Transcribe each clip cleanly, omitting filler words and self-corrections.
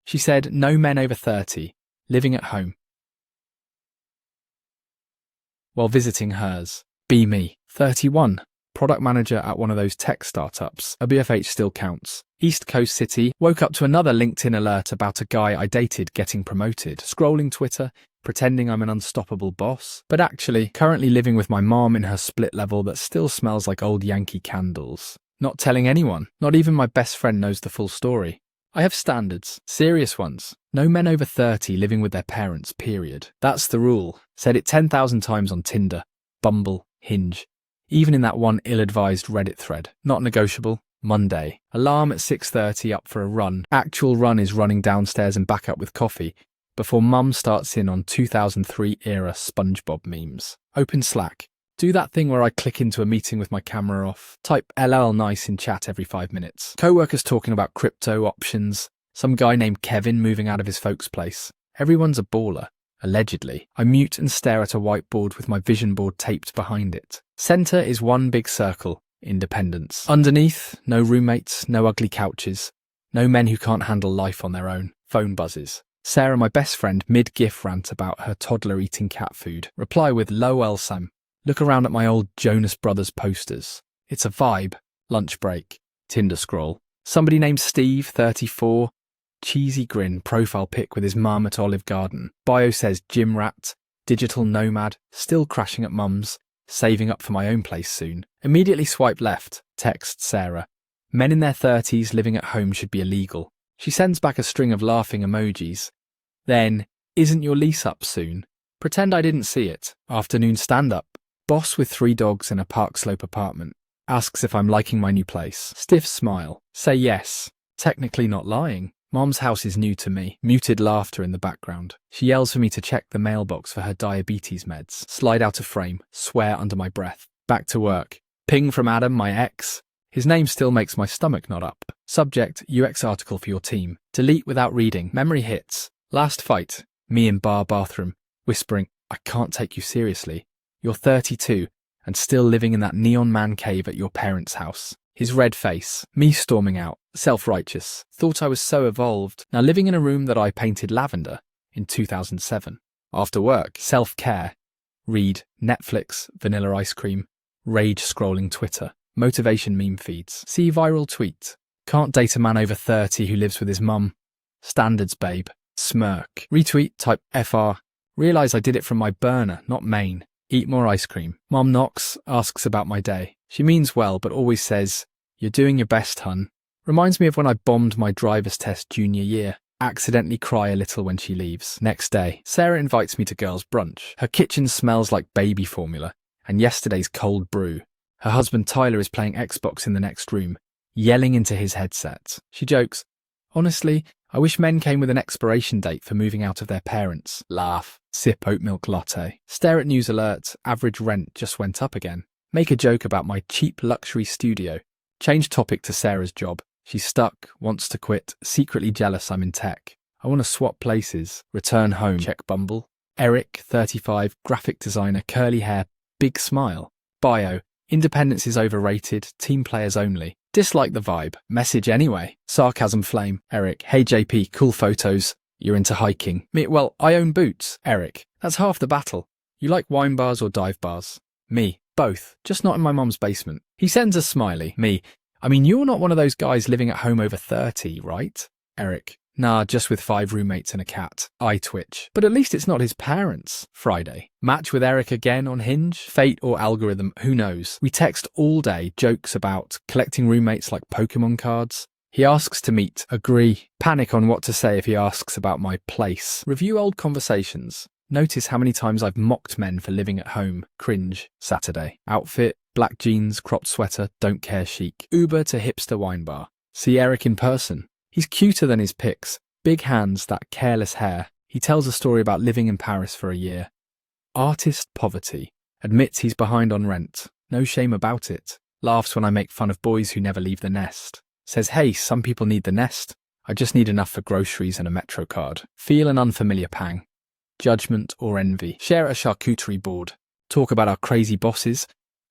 She said no men over 30, living at home. While visiting hers. Be me, 31. Product manager at one of those tech startups. A BFH still counts. East Coast City. Woke up to another LinkedIn alert about a guy I dated getting promoted. Scrolling Twitter, pretending I'm an unstoppable boss. But actually, currently living with my mom in her split level that still smells like old Yankee candles. Not telling anyone. Not even my best friend knows the full story. I have standards. Serious ones. No men over 30 living with their parents, period. That's the rule. Said it 10,000 times on Tinder, Bumble, Hinge. Even in that one ill-advised Reddit thread. Not negotiable. Monday. Alarm at 6:30 up for a run. Actual run is running downstairs and back up with coffee before mum starts in on 2003 era SpongeBob memes. Open Slack. Do that thing where I click into a meeting with my camera off. Type LL nice in chat every 5 minutes. Co-workers talking about crypto options. Some guy named Kevin moving out of his folks' place. Everyone's a baller. Allegedly. I mute and stare at a whiteboard with my vision board taped behind it. Center is one big circle. Independence. Underneath, no roommates, no ugly couches. No men who can't handle life on their own. Phone buzzes. Sarah, my best friend, mid-gif rant about her toddler eating cat food. Reply with lol Sam. Look around at my old Jonas Brothers posters. It's a vibe. Lunch break. Tinder scroll. Somebody named Steve, 34. Cheesy grin, profile pic with his mum at Olive Garden. Bio says gym rat, digital nomad, still crashing at mum's, saving up for my own place soon. Immediately swipe left, text Sarah. Men in their 30s living at home should be illegal. She sends back a string of laughing emojis. Then, isn't your lease up soon? Pretend I didn't see it. Afternoon stand-up. Boss with 3 dogs in a Park Slope apartment. Asks if I'm liking my new place. Stiff smile. Say yes. Technically not lying. Mom's house is new to me. Muted laughter in the background. She yells for me to check the mailbox for her diabetes meds. Slide out of frame. Swear under my breath. Back to work. Ping from Adam, my ex. His name still makes my stomach knot up. Subject, UX article for your team. Delete without reading. Memory hits. Last fight. Me in bar bathroom. Whispering, I can't take you seriously. You're 32 and still living in that neon man cave at your parents' house. His red face. Me storming out. Self-righteous. Thought I was so evolved. Now living in a room that I painted lavender in 2007. After work. Self-care. Read. Netflix. Vanilla ice cream. Rage scrolling Twitter. Motivation meme feeds. See viral tweet. Can't date a man over 30 who lives with his mum. Standards babe. Smirk. Retweet. Type FR. Realise I did it from my burner, not main. Eat more ice cream. Mom knocks, asks about my day. She means well, but always says, you're doing your best, hun. Reminds me of when I bombed my driver's test junior year. Accidentally cry a little when she leaves. Next day, Sarah invites me to girls' brunch. Her kitchen smells like baby formula and yesterday's cold brew. Her husband Tyler is playing Xbox in the next room, yelling into his headset. She jokes, honestly, I wish men came with an expiration date for moving out of their parents. Laugh. Sip oat milk latte. Stare at news alert. Average rent just went up again. Make a joke about my cheap luxury studio. Change topic to Sarah's job. She's stuck, wants to quit, secretly jealous I'm in tech. I want to swap places. Return home. Check Bumble. Eric, 35, graphic designer, curly hair, big smile. Bio. Independence is overrated. Team players only. Dislike the vibe. Message anyway. Sarcasm flame. Eric. Hey JP, cool photos. You're into hiking. Me, well, I own boots. Eric. That's half the battle. You like wine bars or dive bars? Me. Both. Just not in my mum's basement. He sends a smiley. Me. I mean, you're not one of those guys living at home over 30, right? Eric. Nah, just with 5 roommates and a cat. I twitch. But at least it's not his parents. Friday. Match with Eric again on Hinge? Fate or algorithm, who knows? We text all day, jokes about collecting roommates like Pokemon cards. He asks to meet. Agree. Panic on what to say if he asks about my place. Review old conversations. Notice how many times I've mocked men for living at home. Cringe. Saturday. Outfit. Black jeans, cropped sweater, don't care chic. Uber to hipster wine bar. See Eric in person. He's cuter than his pics. Big hands, that careless hair. He tells a story about living in Paris for a year. Artist poverty. Admits he's behind on rent. No shame about it. Laughs when I make fun of boys who never leave the nest. Says, hey, some people need the nest. I just need enough for groceries and a Metro card. Feel an unfamiliar pang. Judgment or envy. Share a charcuterie board. Talk about our crazy bosses.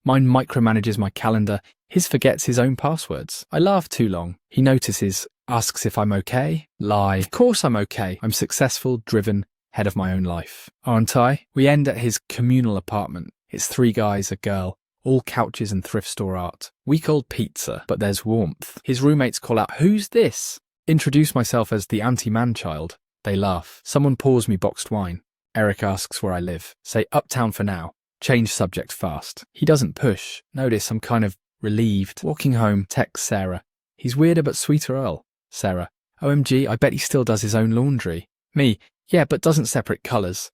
Mine micromanages my calendar. His forgets his own passwords. I laugh too long. He notices, asks if I'm okay. Lie. Of course I'm okay. I'm successful, driven, head of my own life. Aren't I? We end at his communal apartment. It's 3 guys, a girl, all couches and thrift store art. Week-old pizza, but there's warmth. His roommates call out, "Who's this?" Introduce myself as the anti-man-child. They laugh. Someone pours me boxed wine. Eric asks where I live. Say uptown for now. Change subject fast. He doesn't push. Notice I'm kind of relieved. Walking home, text Sarah. He's weirder but sweeter Earl. Sarah. OMG, I bet he still does his own laundry. Me. Yeah, but doesn't separate colours.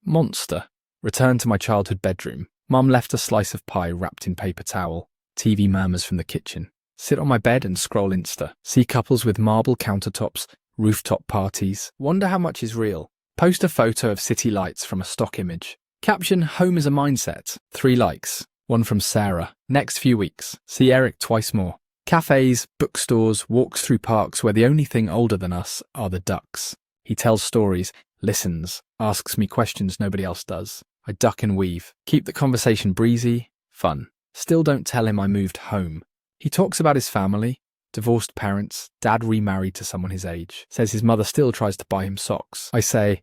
Monster. Return to my childhood bedroom. Mum left a slice of pie wrapped in paper towel. TV murmurs from the kitchen. Sit on my bed and scroll Insta. See couples with marble countertops, rooftop parties. Wonder how much is real. Post a photo of city lights from a stock image. Caption, home is a mindset. 3 likes. 1 from Sarah. Next few weeks. See Eric twice more. Cafes, bookstores, walks through parks where the only thing older than us are the ducks. He tells stories, listens, asks me questions nobody else does. I duck and weave. Keep the conversation breezy, fun. Still don't tell him I moved home. He talks about his family, divorced parents, dad remarried to someone his age, says his mother still tries to buy him socks. I say,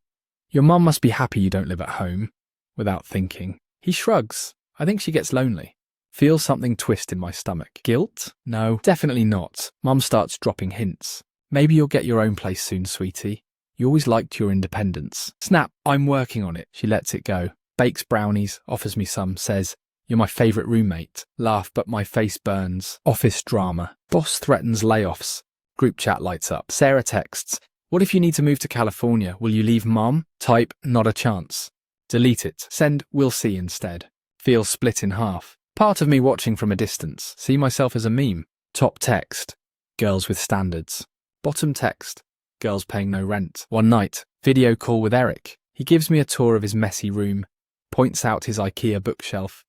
your mum must be happy you don't live at home, without thinking. He shrugs. I think she gets lonely. Feel something twist in my stomach. Guilt? No, definitely not. Mum starts dropping hints. Maybe you'll get your own place soon, sweetie. You always liked your independence. Snap, I'm working on it. She lets it go. Bakes brownies, offers me some, says, you're my favourite roommate. Laugh, but my face burns. Office drama. Boss threatens layoffs. Group chat lights up. Sarah texts, what if you need to move to California? Will you leave mom? Type, not a chance. Delete it. Send, we'll see instead. Feel split in half. Part of me watching from a distance. See myself as a meme. Top text. Girls with standards. Bottom text. Girls paying no rent. One night. Video call with Eric. He gives me a tour of his messy room. Points out his IKEA bookshelf.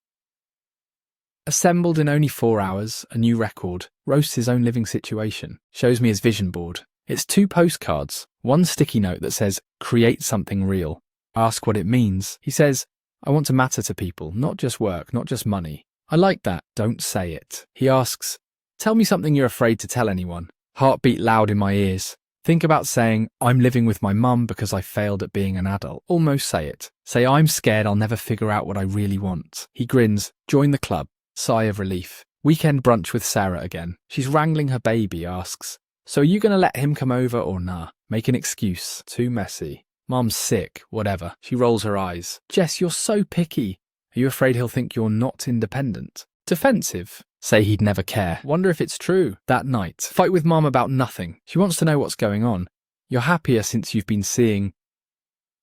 Assembled in only 4 hours, a new record. Roasts his own living situation. Shows me his vision board. It's 2 postcards. 1 sticky note that says, create something real. Ask what it means. He says, I want to matter to people, not just work, not just money. I like that. Don't say it. He asks, tell me something you're afraid to tell anyone. Heartbeat loud in my ears. Think about saying, I'm living with my mum because I failed at being an adult. Almost say it. Say, I'm scared I'll never figure out what I really want. He grins. Join the club. Sigh of relief. Weekend brunch with Sarah again. She's wrangling her baby, asks, so are you going to let him come over or nah? Make an excuse. Too messy. Mum's sick. Whatever. She rolls her eyes. Jess, you're so picky. Are you afraid he'll think you're not independent? Defensive. Say he'd never care. Wonder if it's true. That night. Fight with Mum about nothing. She wants to know what's going on. You're happier since you've been seeing...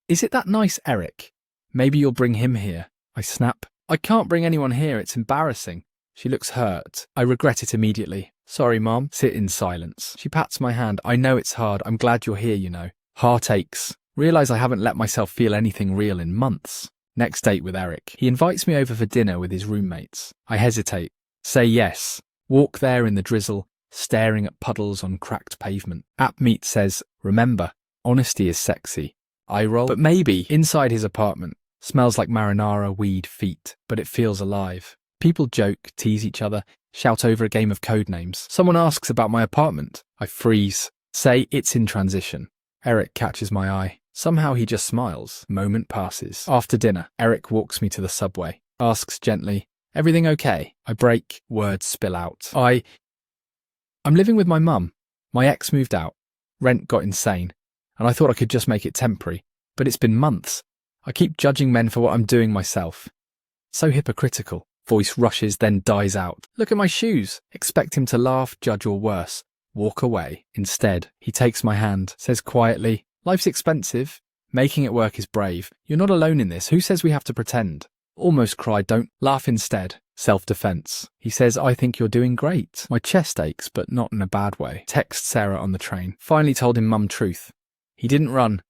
Is it that nice Eric? Maybe you'll bring him here. I snap. I can't bring anyone here. It's embarrassing. She looks hurt. I regret it immediately. Sorry, Mom. Sit in silence. She pats my hand. I know it's hard. I'm glad you're here, you know. Heart aches. Realise I haven't let myself feel anything real in months. Next date with Eric. He invites me over for dinner with his roommates. I hesitate. Say yes. Walk there in the drizzle, staring at puddles on cracked pavement. App Meet says, remember, honesty is sexy. I roll. But maybe. Inside his apartment. Smells like marinara, weed, feet, but it feels alive. People joke, tease each other, shout over a game of code names. Someone asks about my apartment. I freeze. Say it's in transition. Eric catches my eye. Somehow he just smiles. Moment passes. After dinner, Eric walks me to the subway. Asks gently, everything okay? I break. Words spill out. I'm living with my mum. My ex moved out. Rent got insane. And I thought I could just make it temporary. But it's been months. I keep judging men for what I'm doing myself. So hypocritical. Voice rushes, then dies out. Look at my shoes. Expect him to laugh, judge, or worse. Walk away. Instead, he takes my hand, says quietly, life's expensive. Making it work is brave. You're not alone in this. Who says we have to pretend? Almost cried, don't. Laugh instead. Self-defense. He says, I think you're doing great. My chest aches, but not in a bad way. Text Sarah on the train. Finally told him mum truth. He didn't run.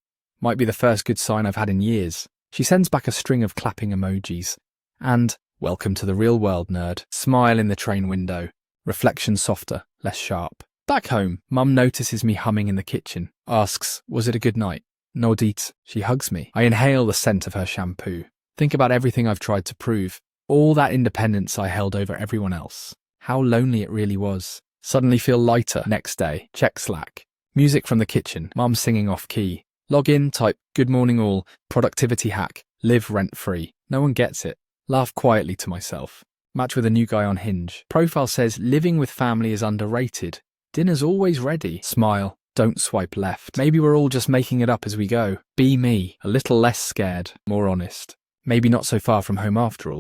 Might be the first good sign I've had in years. She sends back a string of clapping emojis. And, welcome to the real world, nerd. Smile in the train window. Reflection softer, less sharp. Back home, Mum notices me humming in the kitchen. Asks, was it a good night? Nod eats. She hugs me. I inhale the scent of her shampoo. Think about everything I've tried to prove. All that independence I held over everyone else. How lonely it really was. Suddenly feel lighter. Next day, check Slack. Music from the kitchen, mum singing off key. Log in, type, good morning all, productivity hack, live rent-free. No one gets it. Laugh quietly to myself. Match with a new guy on Hinge. Profile says living with family is underrated. Dinner's always ready. Smile. Don't swipe left. Maybe we're all just making it up as we go. Be me. A little less scared. More honest. Maybe not so far from home after all.